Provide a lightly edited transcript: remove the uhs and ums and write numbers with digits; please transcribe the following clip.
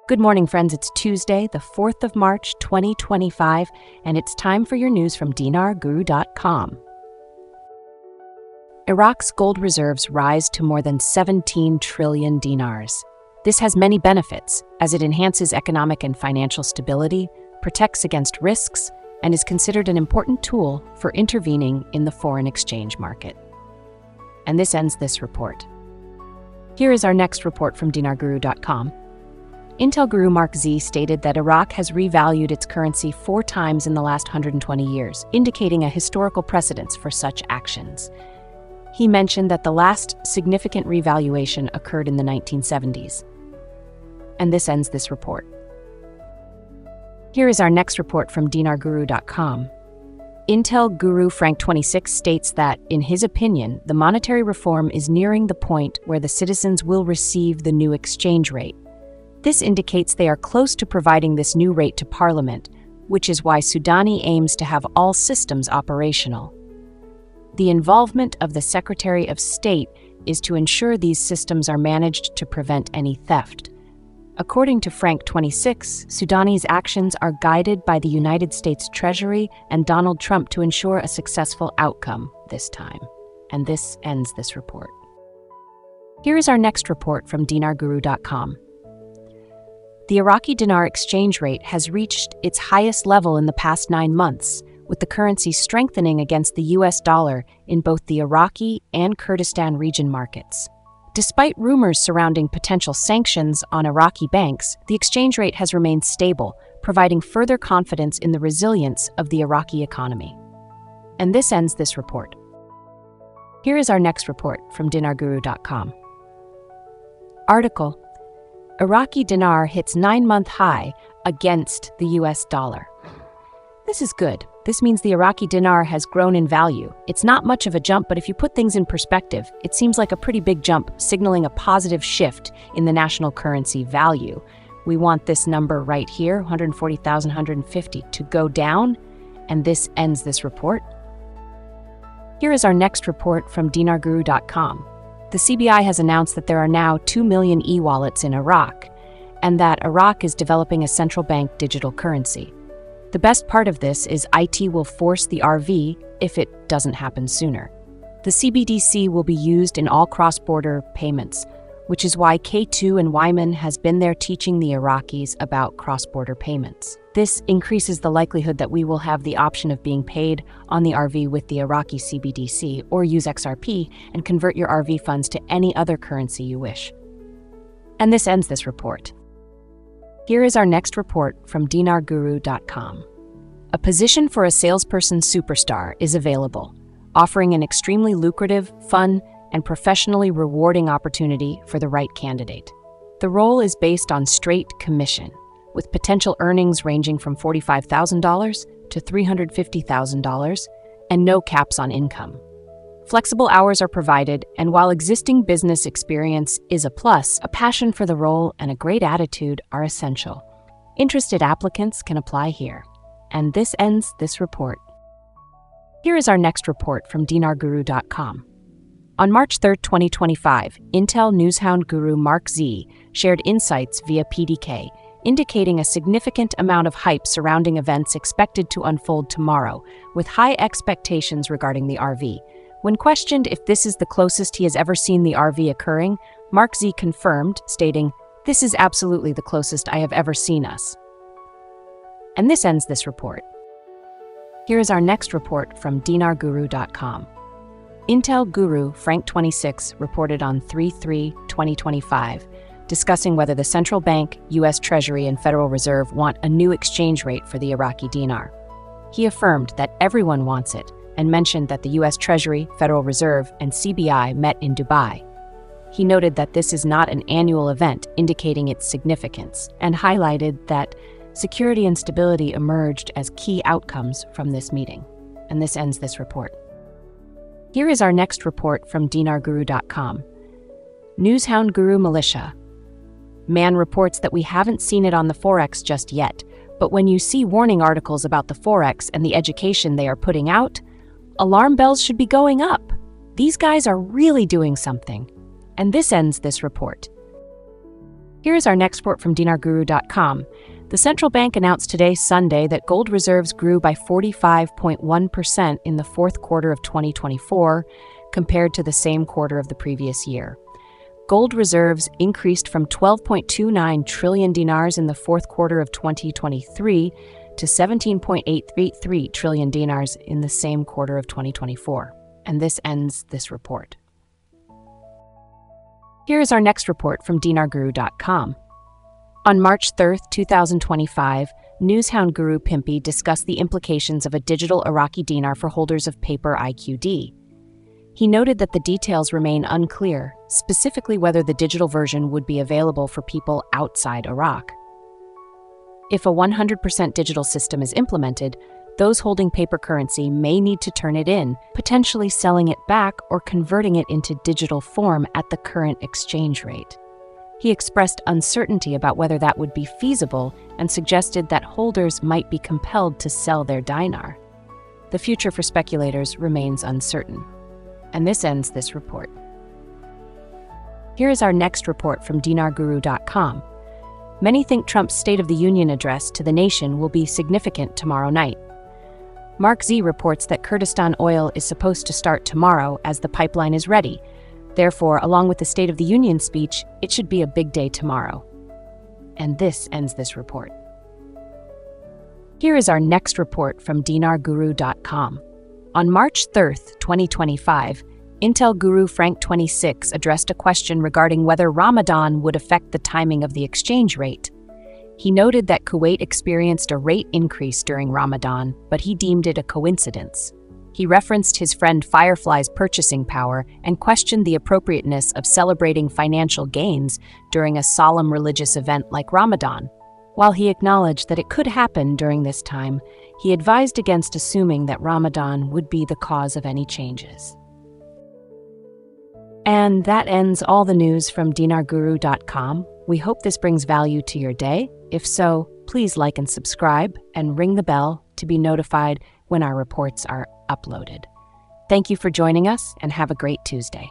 Good morning, friends. It's Tuesday, the 4th of March, 2025, and it's time for your news from dinarguru.com. Iraq's gold reserves rise to more than 17 trillion dinars. This has many benefits, as it enhances economic and financial stability, protects against risks, and is considered an important tool for intervening in the foreign exchange market. And this ends this report. Here is our next report from dinarguru.com. Intel guru Mark Z stated that Iraq has revalued its currency 4 times in the last 120 years, indicating a historical precedence for such actions. He mentioned that the last significant revaluation occurred in the 1970s. And this ends this report. Here is our next report from dinarguru.com. Intel guru Frank 26 states that, in his opinion, the monetary reform is nearing the point where the citizens will receive the new exchange rate. This indicates they are close to providing this new rate to Parliament, which is why Sudani aims to have all systems operational. The involvement of the Secretary of State is to ensure these systems are managed to prevent any theft. According to Frank 26, Sudani's actions are guided by the United States Treasury and Donald Trump to ensure a successful outcome this time. And this ends this report. Here is our next report from dinarguru.com. The Iraqi dinar exchange rate has reached its highest level in the past 9 months, with the currency strengthening against the US dollar in both the Iraqi and Kurdistan region markets. Despite rumors surrounding potential sanctions on Iraqi banks, the exchange rate has remained stable, providing further confidence in the resilience of the Iraqi economy. And this ends this report. Here is our next report from dinarguru.com. Article: Iraqi dinar hits 9-month high against the US dollar. This is good. This means the Iraqi dinar has grown in value. It's not much of a jump, but if you put things in perspective, it seems like a pretty big jump, signaling a positive shift in the national currency value. We want this number right here, 140,150, to go down, and this ends this report. Here is our next report from dinarguru.com. The CBI has announced that there are now 2 million e-wallets in Iraq, and that Iraq is developing a central bank digital currency. The best part of this is IT will force the RV if it doesn't happen sooner. The CBDC will be used in all cross-border payments, which is why K2 and Wyman has been there teaching the Iraqis about cross-border payments. This increases the likelihood that we will have the option of being paid on the RV with the Iraqi CBDC, or use XRP and convert your RV funds to any other currency you wish. And this ends this report. Here is our next report from dinarguru.com. A position for a salesperson superstar is available, offering an extremely lucrative, fun, and professionally rewarding opportunity for the right candidate. The role is based on straight commission, with potential earnings ranging from $45,000 to $350,000 and no caps on income. Flexible hours are provided, and while existing business experience is a plus, a passion for the role and a great attitude are essential. Interested applicants can apply here. And this ends this report. Here is our next report from dinarguru.com. On March 3, 2025, Intel Newshound guru Mark Z shared insights via PDK, indicating a significant amount of hype surrounding events expected to unfold tomorrow, with high expectations regarding the RV. When questioned if this is the closest he has ever seen the RV occurring, Mark Z confirmed, stating, "This is absolutely the closest I have ever seen us." And this ends this report. Here is our next report from dinarguru.com. Intel guru Frank 26 reported on 3/3/2025, discussing whether the central bank, US Treasury, and Federal Reserve want a new exchange rate for the Iraqi dinar. He affirmed that everyone wants it, and mentioned that the US Treasury, Federal Reserve, and CBI met in Dubai. He noted that this is not an annual event, indicating its significance, and highlighted that security and stability emerged as key outcomes from this meeting. And this ends this report. Here is our next report from dinarguru.com. Newshound guru militia. Man reports that we haven't seen it on the Forex just yet, but when you see warning articles about the Forex and the education they are putting out, alarm bells should be going up. These guys are really doing something. And this ends this report. Here's our next report from dinarguru.com. The central bank announced today, Sunday, that gold reserves grew by 45.1% in the fourth quarter of 2024 compared to the same quarter of the previous year. Gold reserves increased from 12.29 trillion dinars in the fourth quarter of 2023 to 17.833 trillion dinars in the same quarter of 2024. And this ends this report. Here is our next report from dinarguru.com. On March 3, 2025, newshound guru Pimpy discussed the implications of a digital Iraqi dinar for holders of paper IQD. He noted that the details remain unclear, specifically whether the digital version would be available for people outside Iraq. If a 100% digital system is implemented, those holding paper currency may need to turn it in, potentially selling it back or converting it into digital form at the current exchange rate. He expressed uncertainty about whether that would be feasible and suggested that holders might be compelled to sell their dinar. The future for speculators remains uncertain. And this ends this report. Here is our next report from dinarguru.com. Many think Trump's State of the Union address to the nation will be significant tomorrow night. Mark Z reports that Kurdistan oil is supposed to start tomorrow as the pipeline is ready. Therefore, along with the State of the Union speech, it should be a big day tomorrow. And this ends this report. Here is our next report from dinarguru.com. On March 3, 2025, Intel guru Frank 26 addressed a question regarding whether Ramadan would affect the timing of the exchange rate. He noted that Kuwait experienced a rate increase during Ramadan, but he deemed it a coincidence. He referenced his friend Firefly's purchasing power and questioned the appropriateness of celebrating financial gains during a solemn religious event like Ramadan. While he acknowledged that it could happen during this time, he advised against assuming that Ramadan would be the cause of any changes. And that ends all the news from dinarguru.com. We hope this brings value to your day. If so, please like and subscribe and ring the bell to be notified when our reports are uploaded. Thank you for joining us and have a great Tuesday.